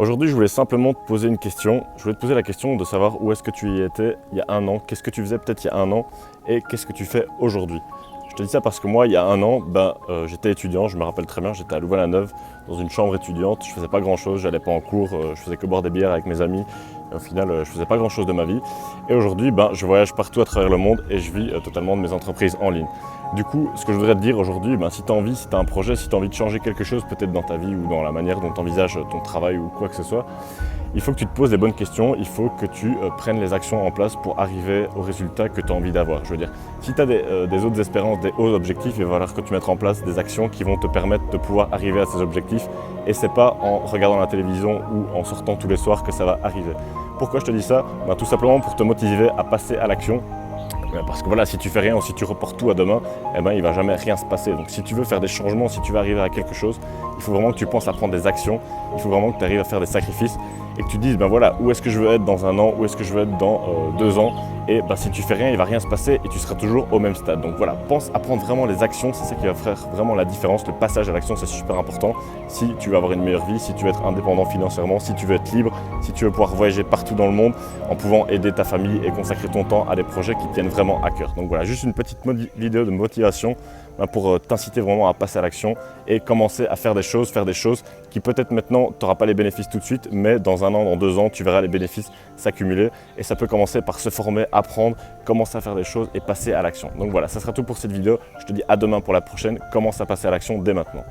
Aujourd'hui, je voulais simplement te poser une question. Je voulais te poser la question de savoir où est-ce que tu y étais il y a un an, qu'est-ce que tu faisais peut-être il y a un an et qu'est-ce que tu fais aujourd'hui. Je te dis ça parce que moi, il y a un an, j'étais étudiant, je me rappelle très bien, j'étais à Louvain-la-Neuve dans une chambre étudiante, je faisais pas grand-chose, j'allais pas en cours, je faisais que boire des bières avec mes amis. Et au final, je faisais pas grand-chose de ma vie. Et aujourd'hui, je voyage partout à travers le monde et je vis totalement de mes entreprises en ligne. Du coup, ce que je voudrais te dire aujourd'hui, si tu as envie, si tu as un projet, si tu as envie de changer quelque chose peut-être dans ta vie ou dans la manière dont tu envisages ton travail ou quoi que ce soit, il faut que tu te poses les bonnes questions, il faut que tu prennes les actions en place pour arriver au résultat que tu as envie d'avoir. Je veux dire, si tu as des autres espérances, des hauts objectifs, il va falloir que tu mettes en place des actions qui vont te permettre de pouvoir arriver à ces objectifs. Et c'est pas en regardant la télévision ou en sortant tous les soirs que ça va arriver. Pourquoi je te dis ça? Tout simplement pour te motiver à passer à l'action. Parce que voilà, si tu fais rien ou si tu reportes tout à demain, il va jamais rien se passer. Donc si tu veux faire des changements, si tu veux arriver à quelque chose, il faut vraiment que tu penses à prendre des actions, il faut vraiment que tu arrives à faire des sacrifices et que tu dises, voilà, où est-ce que je veux être dans un an, où est-ce que je veux être dans 2 ans. Et si tu fais rien, il va rien se passer et tu seras toujours au même stade. Donc voilà, pense à prendre vraiment les actions, c'est ça qui va faire vraiment la différence. Le passage à l'action, c'est super important. Si tu veux avoir une meilleure vie, si tu veux être indépendant financièrement, si tu veux être libre, si tu veux pouvoir voyager partout dans le monde en pouvant aider ta famille et consacrer ton temps à des projets qui tiennent vraiment à cœur. Donc voilà, juste une petite vidéo de motivation pour t'inciter vraiment à passer à l'action et commencer à faire des choses qui peut-être maintenant, tu n'auras pas les bénéfices tout de suite, mais dans un an, dans 2 ans, tu verras les bénéfices s'accumuler et ça peut commencer par se former, apprendre, commencer à faire des choses et passer à l'action. Donc voilà, ça sera tout pour cette vidéo. Je te dis à demain pour la prochaine. Commence à passer à l'action dès maintenant.